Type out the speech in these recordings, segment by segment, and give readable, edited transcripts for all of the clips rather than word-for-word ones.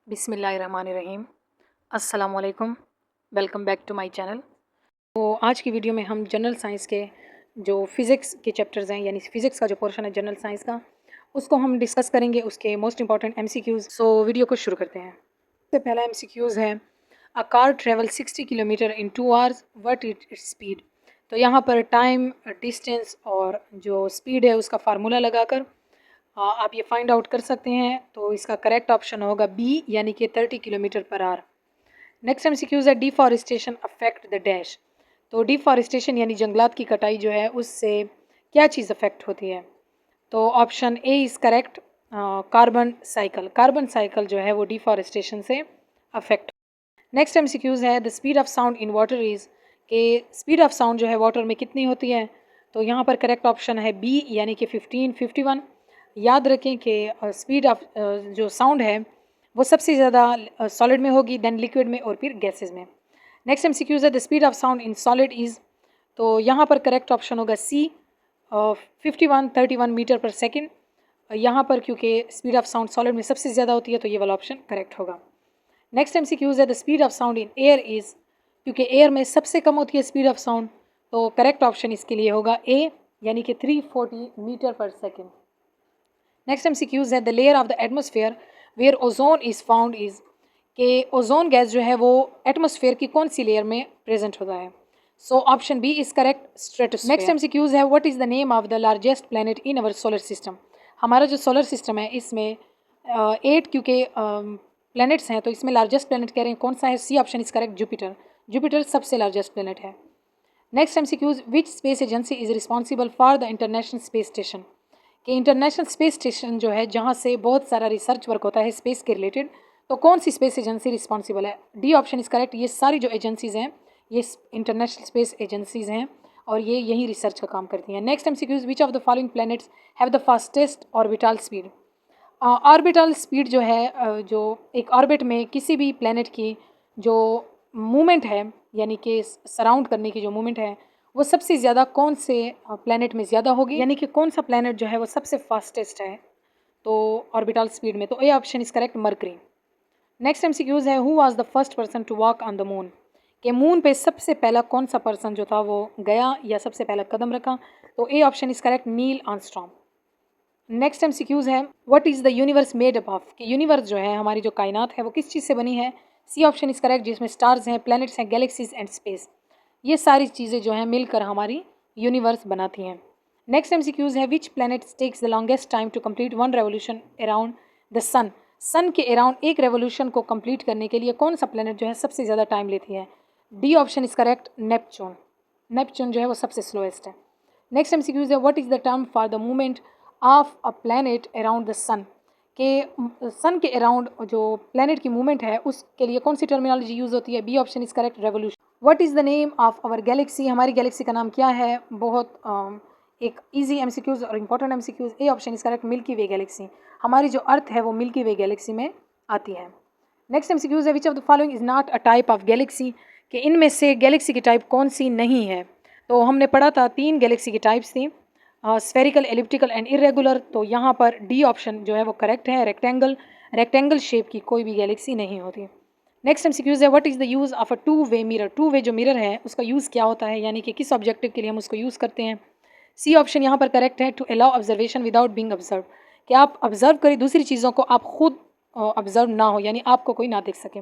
बिस्मिल्लाहिर्रहमानिर्रहीम। अस्सलामुअलैकुम। Welcome back to my channel. तो आज की वीडियो में हम जनरल साइंस के जो फ़िज़िक्स के चैप्टर्स हैं, यानी फ़िज़िक्स का जो पोर्शन है जनरल साइंस का, उसको हम डिस्कस करेंगे, उसके most important MCQs. So video को शुरू करते हैं। सबसे पहला एमसीक्यूज़ है, a car travel 60 kilometre in 2 hours, what its speed. तो यहाँ पर टाइम, डिस्टेंस और जो स्पीड है उसका फार्मूला लगाकर आप ये फाइंड आउट कर सकते हैं। तो इसका करेक्ट ऑप्शन होगा बी, यानी कि 30 kilometre per hour. Next MCQs है, डिफॉरेस्टेशन अफेक्ट द डैश। तो डिफॉरेस्टेशन यानी जंगलात की कटाई जो है उससे क्या चीज़ अफेक्ट होती है। तो option A is correct, carbon cycle. Carbon cycle जो है वो डिफॉरेस्टेशन से अफेक्ट। नेक्स्ट एमसीक्यूज है, the speed of sound in water is. के स्पीड ऑफ साउंड जो है वाटर में कितनी होती है। तो यहाँ पर करेक्ट ऑप्शन है बी, यानी कि 1551। याद रखें कि स्पीड ऑफ जो साउंड है वो सबसे ज़्यादा सॉलिड में होगी, देन लिक्विड में और फिर गैसेस में। नेक्स्ट एमसीक्यूज है, the speed of sound in solid is. तो यहाँ पर करेक्ट ऑप्शन होगा सी, 5131 मीटर पर सेकेंड। यहाँ पर क्योंकि स्पीड ऑफ साउंड सॉलिड में सबसे ज़्यादा होती है तो ये वाला ऑप्शन करेक्ट होगा। नेक्स्ट एमसीक्यूज है, the speed of sound in air is. क्योंकि एयर में सबसे कम होती है स्पीड ऑफ साउंड, तो करेक्ट ऑप्शन इसके लिए होगा ए, यानी कि 340 मीटर पर सेकेंड। नेक्स्ट एमसीक्यूज है, the layer of the atmosphere where ozone is found is. के ओजोन गैस जो है वो एटमोसफेयर की कौन सी लेयर में प्रेजेंट होता है। So option B is correct, stratosphere. Next MCQs is, what is the name of the largest planet in our solar system. हमारा जो सोलर सिस्टम है इसमें 8 क्योंकि प्लैनेट्स हैं, तो इसमें लार्जेस्ट प्लैनेट कह रहे हैं कौन सा है। C option is correct, Jupiter. Jupiter सबसे लार्जेस्ट प्लैनेट है। Next MCQs, which space agency is responsible for the international space station. कि इंटरनेशनल स्पेस स्टेशन जो है जहाँ से बहुत सारा रिसर्च वर्क होता है स्पेस के रिलेटेड, तो कौन सी स्पेस एजेंसी रिस्पॉन्सिबल है। D option is correct. ये सारी जो एजेंसीज़ हैं ये इंटरनेशनल स्पेस एजेंसीज़ हैं और ये यही रिसर्च का काम करती हैं। Next MCQs, which of the following planets have the fastest orbital speed. Orbital speed जो है जो एक ऑर्बिट में किसी भी प्लैनेट की जो मूवमेंट है, यानी कि सराउंड करने की जो मूवमेंट है, वो सबसे ज़्यादा कौन से प्लैनेट में ज़्यादा होगी, यानी कि कौन सा प्लैनेट जो है वो सबसे फास्टेस्ट है तो ऑर्बिटल स्पीड में। तो A option is correct, Mercury. Next MCQs is, who was the first person to walk on the moon. के मून पे सबसे पहला कौन सा पर्सन जो था वो गया या सबसे पहला कदम रखा। तो A option is correct, Neil Armstrong. Next MCQs is, what is the universe made up of. कि यूनिवर्स जो है हमारी जो कायनात है वो किस चीज़ से बनी है। सी ऑप्शन इज़ करेक्ट, जिसमें स्टार्स हैं, प्लैनेट्स हैं, गैलेक्सीज एंड स्पेस, ये सारी चीज़ें जो हैं मिलकर हमारी यूनिवर्स बनाती हैं। Next MCQs is, which planet takes the longest time to complete one revolution around the sun. Sun के अराउंड एक रेवोल्यूशन को कंप्लीट करने के लिए कौन सा प्लैनेट जो है सबसे ज़्यादा टाइम लेती है। D option is correct, Neptune. Neptune जो है वो सबसे स्लोएस्ट है। Next MCQs is, what is the term for the movement of a planet around the sun. के सन के अराउंड जो प्लैनेट की मूवमेंट है उसके लिए कौन सी टर्मिनोलॉजी यूज़ होती है। B option is correct, revolution. What is the name of our galaxy. हमारी गैलेक्सी का नाम क्या है। बहुत एक इजी एमसीक्यूज और important MCQs. A option is correct, milky way galaxy. हमारी जो अर्थ है वो मिल्की वे गैलेक्सी में आती है। Next MCQs is, which of the following is not a type of Galaxy. कि इनमें से गैलेक्सी की टाइप कौन सी नहीं है। तो हमने पढ़ा था 3 गैलेक्सी की टाइप्स थी, स्फेरिकल, एलिप्टिकल एंड इरेगुलर। तो यहाँ पर डी ऑप्शन जो है वो करेक्ट है, रेक्टेंगल। रेक्टेंगल शेप की कोई भी गैलेक्सी नहीं होती। Next MCQs is, what is the use of a two way mirror. Two way जो मिरर है उसका यूज़ क्या होता है, यानी कि किस ऑब्जेक्टिव के लिए हम उसको यूज़ करते हैं। सी ऑप्शन यहाँ पर करेक्ट है, to allow observation without being observe. कि आप ऑब्जर्व करें दूसरी चीज़ों को, आप खुद ऑब्जर्व ना हो, यानी आपको कोई ना देख सके।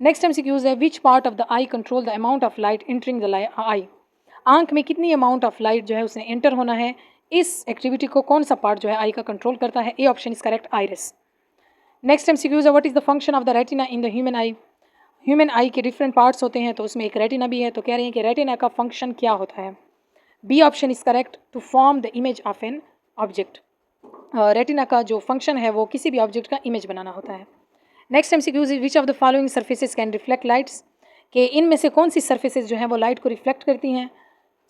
Next MCQs is, which part of the eye control the amount of light entering the eye. आंख में कितनी अमाउंट ऑफ लाइट जो है उसने एंटर होना है, इस एक्टिविटी को कौन सा पार्ट जो है आई का कंट्रोल करता है। A option is correct, iris. Next MCQs is, what is the function of the retina in the human eye. Human eye के डिफरेंट पार्ट्स होते हैं तो उसमें एक रेटिना भी है, तो कह रहे हैं कि रेटिना का फंक्शन क्या होता है। B option is correct, to form the image of an object. Retina का जो फंक्शन है वो किसी भी ऑब्जेक्ट का इमेज बनाना होता है। Next MCQs is, which of the following surfaces can reflect lights. के इनमें से कौन सी सर्फेसेज जो हैं वो लाइट को रिफ्लेक्ट करती हैं।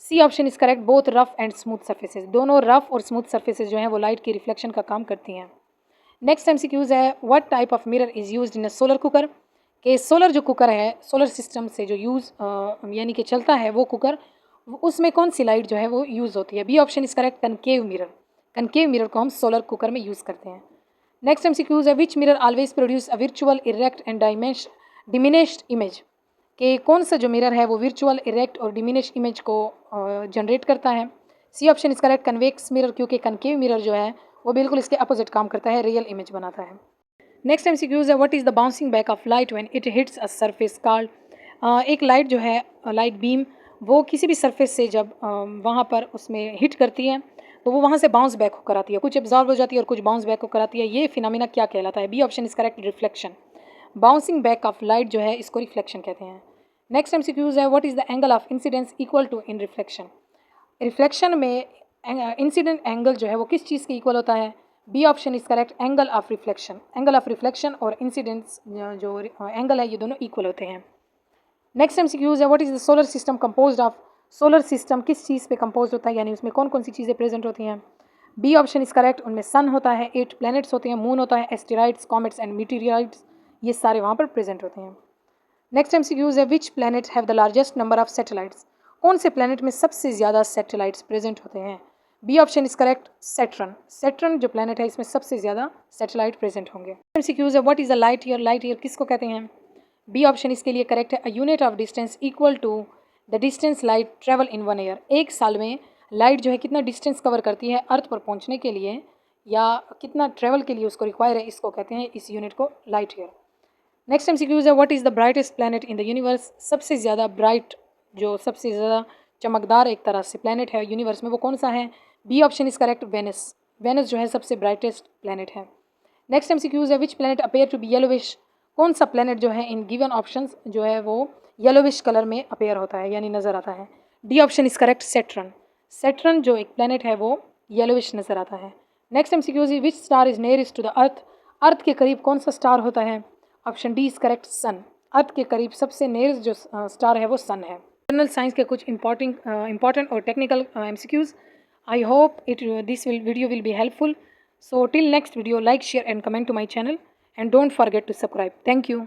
सी option is correct, both rough and smooth surfaces. दोनों रफ और स्मूथ सर्फेसेज जो हैं वो लाइट की रिफ्लेक्शन का काम करती हैं। Next MCQs is, what type of mirror is used in a solar cooker. के सोलर जो कुकर है, सोलर सिस्टम से जो यूज़ यानी कि चलता है वो कुकर, उसमें कौन सी लाइट जो है वो यूज़ होती है। B option is correct, concave mirror. Concave mirror को हम सोलर कुकर में यूज़ करते हैं। नेक्स्ट MCQs है which mirror always produce a virtual erect and diminished image, कि कौन सा जो मिरर है वो विर्चुअल इरेक्ट और डिमिनिश इमेज को जनरेट करता है। C option is correct convex mirror, क्योंकि कनकेव मिरर जो है वो बिल्कुल इसके अपोजिट काम करता है, रियल इमेज बनाता है। नेक्स्ट MCQs है what is the bouncing back of light when it hits a surface called, एक लाइट जो है लाइट बीम वो किसी भी सरफेस से जब वहाँ पर उसमें हिट करती है तो वो वहाँ से बाउंस बैक होकर आती है, कुछ एब्जॉर्ब हो जाती है और कुछ बाउंस बैक होकर आती है। ये फिनोमिना क्या कहलाता है? B option is correct reflection. Bouncing back of light जो है इसको रिफ्लेक्शन कहते हैं। नेक्स्ट MCQs है what is the angle of incidence equal to in reflection, reflection में इंसिडेंट एंगल जो है वो किस चीज़ के इक्वल होता है? B option is correct angle of reflection. Angle of reflection और इंसिडेंस जो एंगल है ये दोनों इक्वल होते हैं। नेक्स्ट MCQs है what is the solar system composed of, solar system किस चीज़ पे कंपोज होता है, यानी उसमें कौन कौन सी चीज़ें प्रेजेंट होती हैं? बी ऑप्शन इज करेक्ट, उनमें सन होता है, 8 प्लैनेट्स होते हैं, मून होता है, एस्टेरॉइड्स, कॉमेट्स एंड मीटेरियट्स, ये सारे वहाँ पर प्रेजेंट होते हैं। नेक्स्ट MCQs है which planet have the largest number of satellites, कौन से प्लैनेट में सबसे ज़्यादा सैटेलाइट्स प्रेजेंट होते हैं? B option is correct Saturn. Saturn जो प्लैनेट है इसमें सबसे ज़्यादा सैटेलाइट प्रेजेंट होंगे। MCQs है what is a light year, light year किसको कहते हैं? बी ऑप्शन इसके लिए करेक्ट है, a unit of distance equal to the distance light travel in 1 year. एक साल में लाइट जो है कितना डिस्टेंस कवर करती है अर्थ पर पहुंचने के लिए, या कितना ट्रेवल के लिए उसको रिक्वायर है, इसको कहते हैं, इस यूनिट को लाइट ईयर। नेक्स्ट MCQs है what is the brightest planet in the universe, सबसे ज़्यादा ब्राइट जो सबसे ज़्यादा चमकदार एक तरह से प्लैनेट है यूनिवर्स में वो कौन सा है? B option is correct Venus. Venus जो है सबसे ब्राइटेस्ट प्लैनेट है। नेक्स्ट MCQs है which planet appear to be yellowish, कौन सा प्लैनेट जो है इन गिवन ऑप्शंस जो है वो येलोविश कलर में अपेयर होता है यानी नज़र आता है? D option is correct Saturn. Saturn जो एक प्लैनेट है वो येलोविश नज़र आता है। Next MCQs which star is nearest to the earth, earth के करीब कौन सा स्टार होता है? Option D is correct sun. Earth के करीब सबसे नियरेस्ट जो स्टार है वो सन है। जनरल साइंस के कुछ इंपॉर्टेंट और technical MCQs। I hope this video will be helpful. So till next video, like, share and comment to my channel and don't forget to subscribe. Thank you.